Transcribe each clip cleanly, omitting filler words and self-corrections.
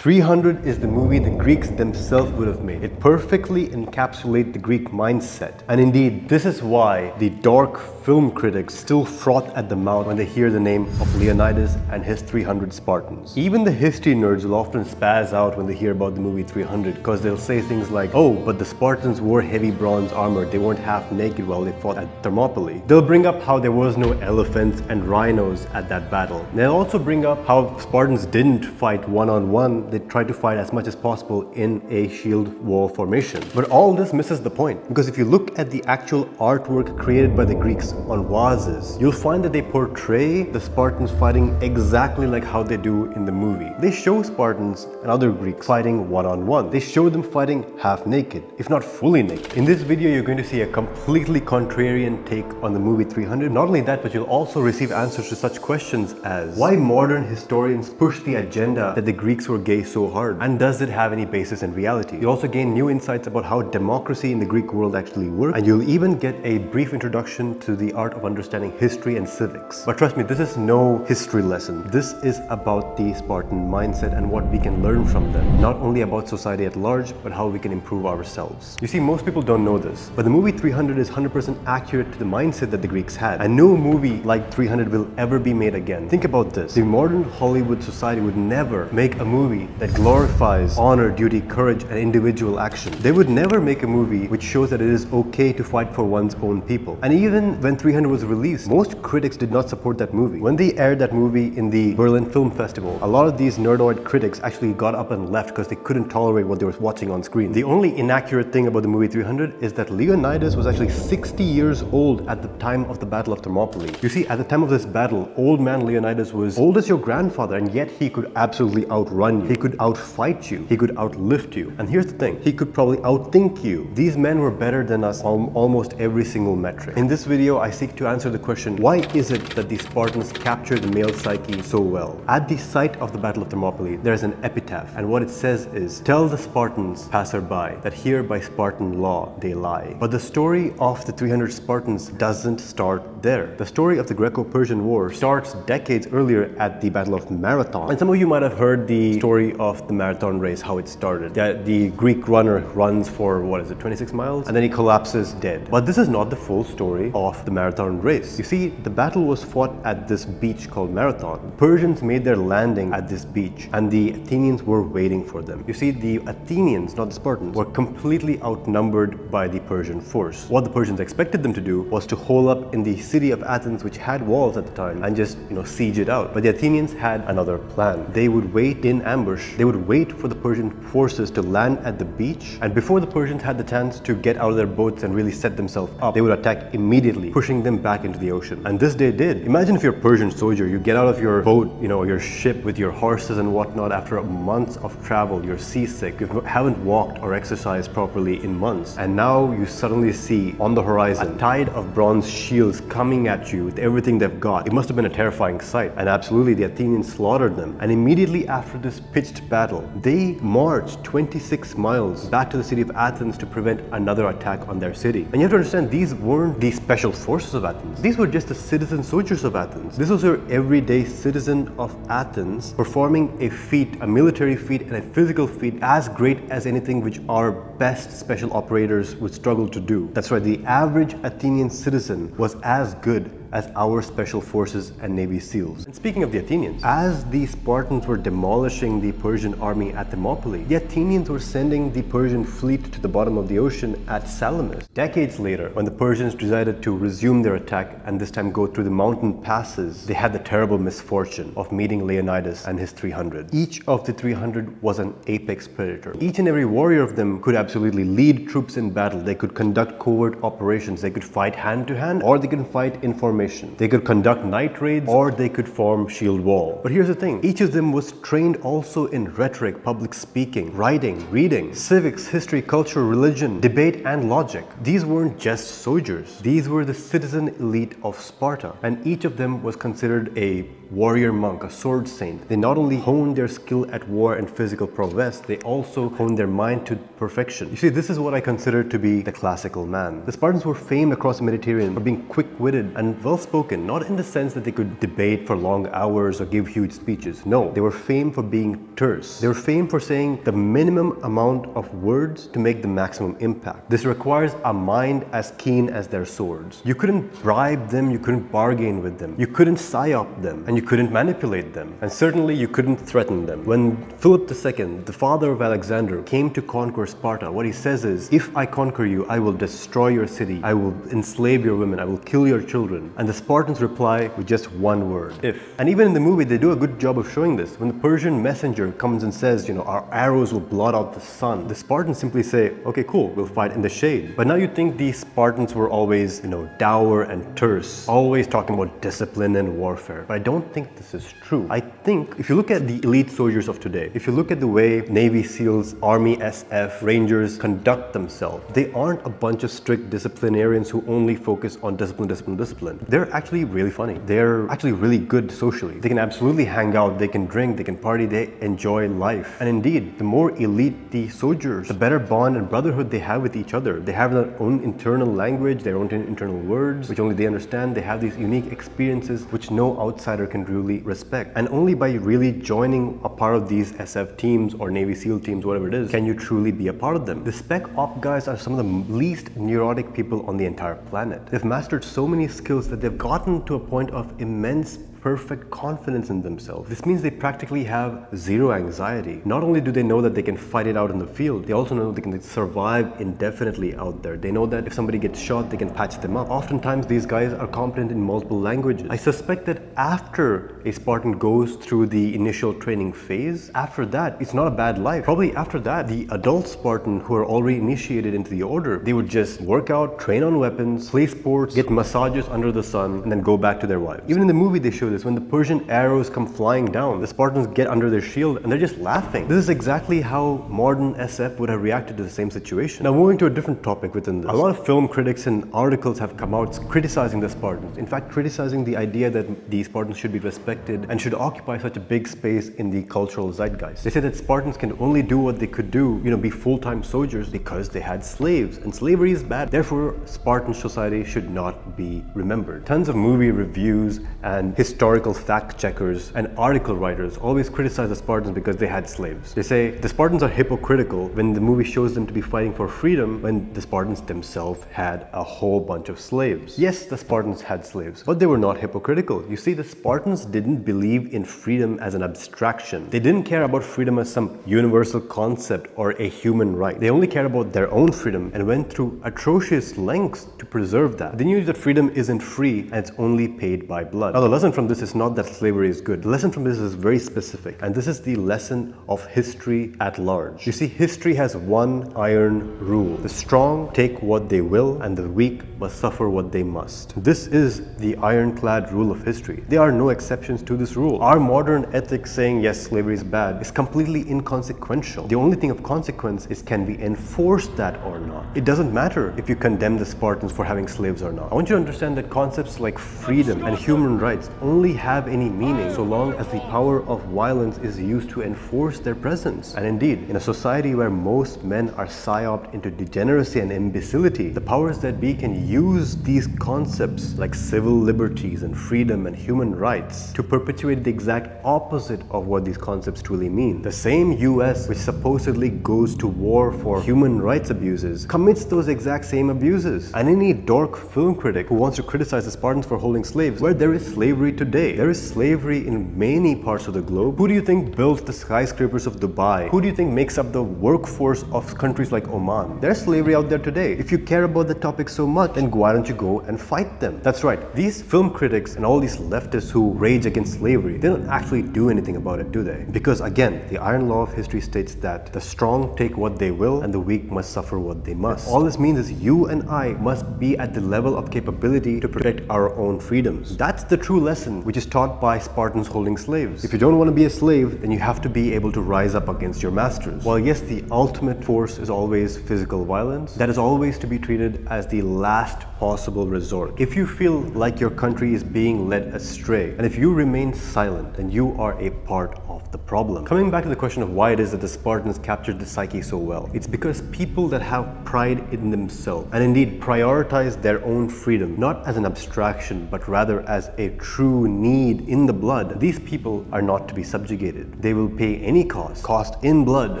300 is the movie the Greeks themselves would have made. It perfectly encapsulates the Greek mindset. And indeed, this is why the dark film critics still froth at the mouth when they hear the name of Leonidas and his 300 Spartans. Even the history nerds will often spaz out when they hear about the movie 300 because they'll say things like, oh, but the Spartans wore heavy bronze armor, they weren't half naked while they fought at Thermopylae. They'll bring up how there was no elephants and rhinos at that battle. They'll also bring up how Spartans didn't fight one-on-one, they tried to fight as much as possible in a shield wall formation. But all this misses the point, because if you look at the actual artwork created by the Greeks on vases, you'll find that they portray the Spartans fighting exactly like how they do in the movie. They show Spartans and other Greeks fighting one-on-one. They show them fighting half naked, if not fully naked. In this video, you're going to see a completely contrarian take on the movie 300. Not only that, but you'll also receive answers to such questions as why modern historians push the agenda that the Greeks were gay so hard, and does it have any basis in reality? You'll also gain new insights about how democracy in the Greek world actually works, and you'll even get a brief introduction to the art of understanding history and civics. But trust me, this is no history lesson. This is about the Spartan mindset and what we can learn from them. Not only about society at large, but how we can improve ourselves. You see, most people don't know this, but the movie 300 is 100% accurate to the mindset that the Greeks had. And no movie like 300 will ever be made again. Think about this. The modern Hollywood society would never make a movie that glorifies honor, duty, courage, and individual action. They would never make a movie which shows that it is okay to fight for one's own people. And even when 300 was released, most critics did not support that movie. When they aired that movie in the Berlin Film Festival, a lot of these nerdoid critics actually got up and left because they couldn't tolerate what they were watching on screen. The only inaccurate thing about the movie 300 is that Leonidas was actually 60 years old at the time of the Battle of Thermopylae. You see, at the time of this battle, old man Leonidas was old as your grandfather, and yet he could absolutely outrun you. He could outfight you. He could outlift you. And here's the thing, he could probably outthink you. These men were better than us on almost every single metric. In this video, I seek to answer the question, why is it that the Spartans captured the male psyche so well? At the site of the Battle of Thermopylae, there is an epitaph, and what it says is, tell the Spartans, passerby, that here by Spartan law they lie. But the story of the 300 Spartans doesn't start there. The story of the Greco-Persian War starts decades earlier at the Battle of Marathon. And some of you might have heard the story of the marathon race, how it started. The Greek runner runs for, 26 miles? And then he collapses dead. But this is not the full story of the marathon race. You see, the battle was fought at this beach called Marathon. The Persians made their landing at this beach, and the Athenians were waiting for them. You see, the Athenians, not the Spartans, were completely outnumbered by the Persian force. What the Persians expected them to do was to hole up in the city of Athens, which had walls at the time, and just, siege it out. But the Athenians had another plan. They would wait in ambush. They would wait for the Persian forces to land at the beach, and before the Persians had the chance to get out of their boats and really set themselves up, they would attack immediately, pushing them back into the ocean. And this they did. Imagine if you're a Persian soldier, you get out of your boat, your ship with your horses and whatnot after months of travel, you're seasick, you haven't walked or exercised properly in months, and now you suddenly see on the horizon a tide of bronze shields coming at you with everything they've got. It must have been a terrifying sight, and absolutely the Athenians slaughtered them. And immediately after this pitched battle, they marched 26 miles back to the city of Athens to prevent another attack on their city. And you have to understand, these weren't the special forces of Athens. These were just the citizen soldiers of Athens. This was your everyday citizen of Athens performing a feat, a military feat and a physical feat as great as anything which our best special operators would struggle to do. That's right, the average Athenian citizen was as good as our special forces and Navy SEALs. And speaking of the Athenians, as the Spartans were demolishing the Persian army at Thermopylae, the Athenians were sending the Persian fleet to the bottom of the ocean at Salamis. Decades later, when the Persians decided to resume their attack and this time go through the mountain passes, they had the terrible misfortune of meeting Leonidas and his 300. Each of the 300 was an apex predator. Each and every warrior of them could absolutely lead troops in battle. They could conduct covert operations. They could fight hand to hand, or they could fight in formation. They could conduct night raids, or they could form shield wall. But here's the thing, each of them was trained also in rhetoric, public speaking, writing, reading, civics, history, culture, religion, debate, and logic. These weren't just soldiers. These were the citizen elite of Sparta, and each of them was considered a warrior monk, a sword saint. They not only honed their skill at war and physical prowess, they also honed their mind to perfection. You see, this is what I consider to be the classical man. The Spartans were famed across the Mediterranean for being quick-witted and well-spoken, not in the sense that they could debate for long hours or give huge speeches. No, they were famed for being terse. They were famed for saying the minimum amount of words to make the maximum impact. This requires a mind as keen as their swords. You couldn't bribe them, you couldn't bargain with them, you couldn't psyop them, and you couldn't manipulate them. And certainly you couldn't threaten them. When Philip II, the father of Alexander, came to conquer Sparta, what he says is, if I conquer you, I will destroy your city, I will enslave your women, I will kill your children. And the Spartans reply with just one word, if. And even in the movie, they do a good job of showing this. When the Persian messenger comes and says, our arrows will blot out the sun, the Spartans simply say, okay, cool, we'll fight in the shade. But now you think these Spartans were always, dour and terse, always talking about discipline and warfare. But I don't think this is true. I think if you look at the elite soldiers of today, if you look at the way Navy SEALs, Army SF, Rangers conduct themselves, they aren't a bunch of strict disciplinarians who only focus on discipline. They're actually really funny. They're actually really good socially. They can absolutely hang out, they can drink, they can party, they enjoy life. And indeed, the more elite the soldiers, the better bond and brotherhood they have with each other. They have their own internal language, their own internal words, which only they understand. They have these unique experiences which no outsider can really respect. And only by really joining a part of these SF teams or Navy SEAL teams, whatever it is, can you truly be a part of them. The Spec Op guys are some of the least neurotic people on the entire planet. They've mastered so many skills that they've gotten to a point of immense perfect confidence in themselves. This means they practically have zero anxiety. Not only do they know that they can fight it out in the field, they also know they can survive indefinitely out there. They know that if somebody gets shot, they can patch them up. Oftentimes, these guys are competent in multiple languages. I suspect that after a Spartan goes through the initial training phase, after that, it's not a bad life. Probably after that, the adult Spartan who are already initiated into the order, they would just work out, train on weapons, play sports, get massages under the sun, and then go back to their wives. Even in the movie, they show this. When the Persian arrows come flying down, the Spartans get under their shield and they're just laughing. This is exactly how modern SF would have reacted to the same situation. Now, moving to a different topic within this. A lot of film critics and articles have come out criticizing the Spartans. In fact, criticizing the idea that the Spartans should be respected and should occupy such a big space in the cultural zeitgeist. They say that Spartans can only do what they could do, be full-time soldiers because they had slaves. And slavery is bad. Therefore, Spartan society should not be remembered. Tons of movie reviews and historical fact checkers and article writers always criticize the Spartans because they had slaves. They say the Spartans are hypocritical when the movie shows them to be fighting for freedom when the Spartans themselves had a whole bunch of slaves. Yes, the Spartans had slaves, but they were not hypocritical. You see, the Spartans didn't believe in freedom as an abstraction. They didn't care about freedom as some universal concept or a human right. They only cared about their own freedom and went through atrocious lengths to preserve that. They knew that freedom isn't free and it's only paid by blood. Now, the lesson from this is not that slavery is good. The lesson from this is very specific, and this is the lesson of history at large. You see, history has one iron rule. The strong take what they will, and the weak must suffer what they must. This is the ironclad rule of history. There are no exceptions to this rule. Our modern ethics saying, yes, slavery is bad, is completely inconsequential. The only thing of consequence is, can we enforce that or not? It doesn't matter if you condemn the Spartans for having slaves or not. I want you to understand that concepts like freedom and human rights only have any meaning so long as the power of violence is used to enforce their presence. And indeed, in a society where most men are psyoped into degeneracy and imbecility, the powers that be can use these concepts like civil liberties and freedom and human rights to perpetuate the exact opposite of what these concepts truly mean. The same US which supposedly goes to war for human rights abuses commits those exact same abuses. And any dork film critic who wants to criticize the Spartans for holding slaves, where there is slavery today, there is slavery in many parts of the globe. Who do you think built the skyscrapers of Dubai? Who do you think makes up the workforce of countries like Oman? There's slavery out there today. If you care about the topic so much, then why don't you go and fight them? That's right. These film critics and all these leftists who rage against slavery, they don't actually do anything about it, do they? Because again, the iron law of history states that the strong take what they will and the weak must suffer what they must. All this means is you and I must be at the level of capability to protect our own freedoms. That's the true lesson lesson which is taught by Spartans holding slaves. If you don't want to be a slave, then you have to be able to rise up against your masters. While yes, the ultimate force is always physical violence, that is always to be treated as the last possible resort. If you feel like your country is being led astray, and if you remain silent, then you are a part of the problem. Coming back to the question of why it is that the Spartans captured the psyche so well, it's because people that have pride in themselves and indeed prioritize their own freedom, not as an abstraction, but rather as a true need in the blood, these people are not to be subjugated. They will pay any cost in blood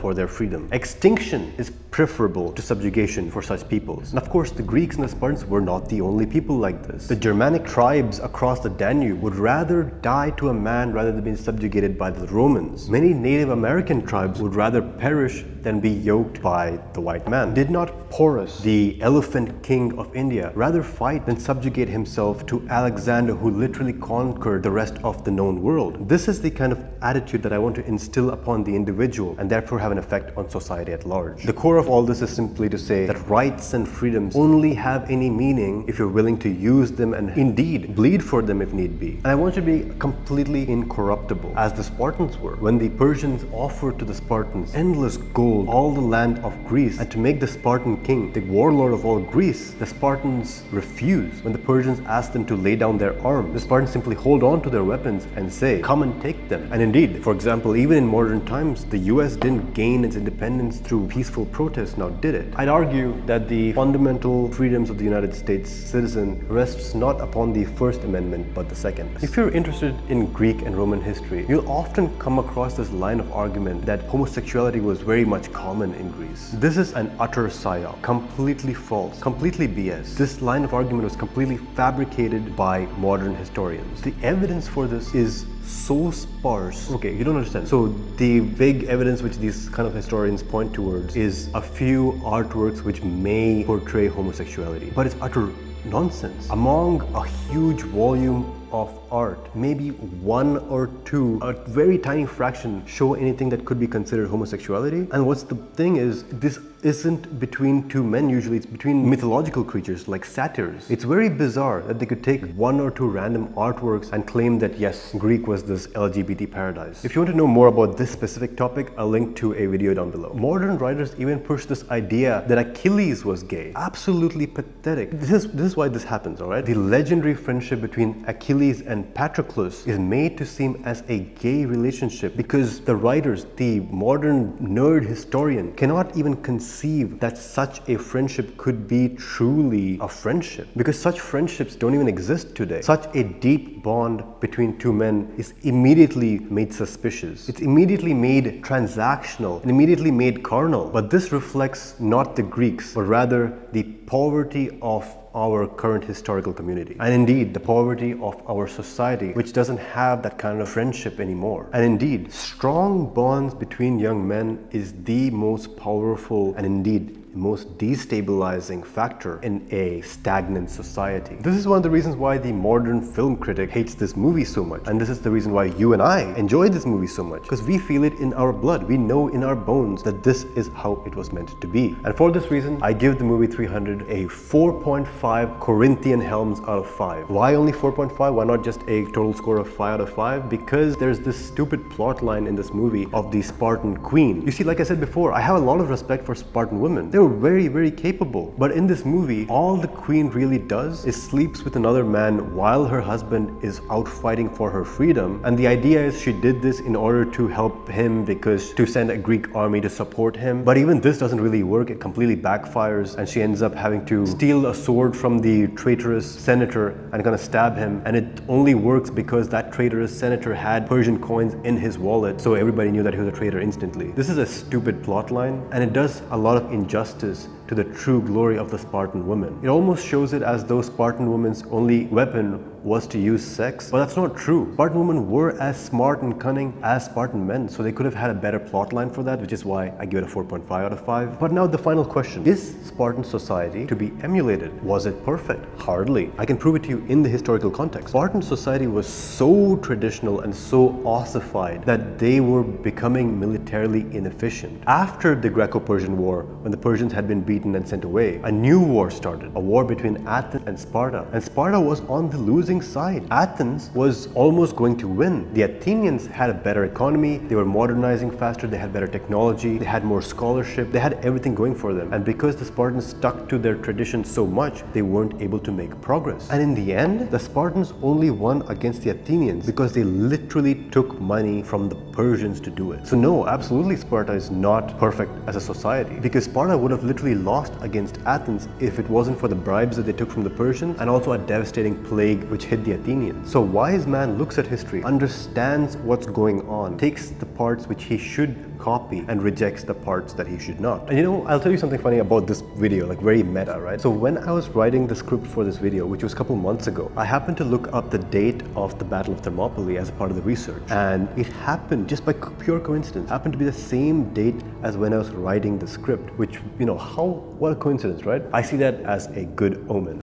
for their freedom. Extinction is preferable to subjugation for such peoples. And of course, the Greeks and the Spartans were not the only people like this. The Germanic tribes across the Danube would rather die to a man rather than being subjugated by the Romans. Many Native American tribes would rather perish than be yoked by the white man. Did not Porus, the elephant king of India, rather fight than subjugate himself to Alexander, who literally conquered the rest of the known world? This is the kind of attitude that I want to instill upon the individual and therefore have an effect on society at large. The core of all this is simply to say that rights and freedoms only have any meaning if you're willing to use them and indeed bleed for them if need be. And I want you to be completely incorruptible, as the Spartans were. When the Persians offered to the Spartans endless gold, all the land of Greece, and to make the Spartan king the warlord of all Greece, the Spartans refused. When the Persians asked them to lay down their arms, the Spartans simply hold on to their weapons and say, "Come and take them." And indeed, for example, even in modern times, the US didn't gain its independence through peaceful protest, now did it? I'd argue that the fundamental freedoms of the United States citizen rests not upon the First Amendment, but the Second. If you're interested in Greek and Roman history, you'll often come across this line of argument that homosexuality was very much common in Greece. This is an utter psyop, completely false, completely BS. This line of argument was completely fabricated by modern historians. The evidence for this is so sparse. Okay, you don't understand. So the big evidence which these kind of historians point towards is a few artworks which may portray homosexuality, but it's utter nonsense. Among a huge volume of art, maybe one or two, a very tiny fraction, show anything that could be considered homosexuality. And what's the thing is, this isn't between two men usually, it's between mythological creatures like satyrs. It's very bizarre that they could take one or two random artworks and claim that yes, Greek was this LGBT paradise. If you want to know more about this specific topic, I'll link to a video down below. Modern writers even push this idea that Achilles was gay. Absolutely pathetic. This is why this happens, alright? The legendary friendship between Achilles and Patroclus is made to seem as a gay relationship because the writers, the modern nerd historian, cannot even conceive that such a friendship could be truly a friendship, because such friendships don't even exist today. Such a deep bond between two men is immediately made suspicious. It's immediately made transactional and immediately made carnal. But this reflects not the Greeks, but rather the poverty of our current historical community, and indeed the poverty of our society, which doesn't have that kind of friendship anymore. And indeed, strong bonds between young men is the most powerful and indeed most destabilizing factor in a stagnant society. This is one of the reasons why the modern film critic hates this movie so much, and this is the reason why you and I enjoy this movie so much, because we feel it in our blood. We know in our bones that this is how it was meant to be. And for this reason, I give the movie 300 a 4.5 Corinthian helms out of 5. Why only 4.5? Why not just a total score of 5 out of 5? Because there's this stupid plot line in this movie of the Spartan queen. You see, like I said before, I have a lot of respect for Spartan women. They're very, very capable. But in this movie, all the queen really does is sleeps with another man while her husband is out fighting for her freedom. And the idea is she did this in order to help him, because to send a Greek army to support him. But even this doesn't really work. It completely backfires, and she ends up having to steal a sword from the traitorous senator and gonna stab him. And it only works because that traitorous senator had Persian coins in his wallet, so everybody knew that he was a traitor instantly. This is a stupid plot line, and it does a lot of injustice to the true glory of the Spartan woman. It almost shows it as though Spartan women's only weapon was to use sex, but that's not true. Spartan women were as smart and cunning as Spartan men, so they could have had a better plot line for that, which is why I give it a 4.5 out of 5. But now the final question: is Spartan society to be emulated? Was Was it perfect? Hardly. I can prove it to you in the historical context. Spartan society was so traditional and so ossified that they were becoming militarily inefficient. After the Greco-Persian War, when the Persians had been beaten and sent away, a new war started, a war between Athens and Sparta. And Sparta was on the losing side. Athens was almost going to win. The Athenians had a better economy, they were modernizing faster, they had better technology, they had more scholarship, they had everything going for them. And because the Spartans stuck to their traditions so much, they weren't able to make progress. And in the end, the Spartans only won against the Athenians because they literally took money from the Persians to do it. So no, absolutely Sparta is not perfect as a society, because Sparta would have literally lost against Athens if it wasn't for the bribes that they took from the Persians and also a devastating plague which hit the Athenians. So wise man looks at history, understands what's going on, takes the parts which he should copy and rejects the parts that he should not. And you know, I'll tell you something funny about this video, like very meta, right? So when I was writing the script for this video, which was a couple months ago, I happened to look up the date of the Battle of Thermopylae as a part of the research. And it happened, just by pure coincidence, happened to be the same date as when I was writing the script, which, you know, what a coincidence, right? I see that as a good omen.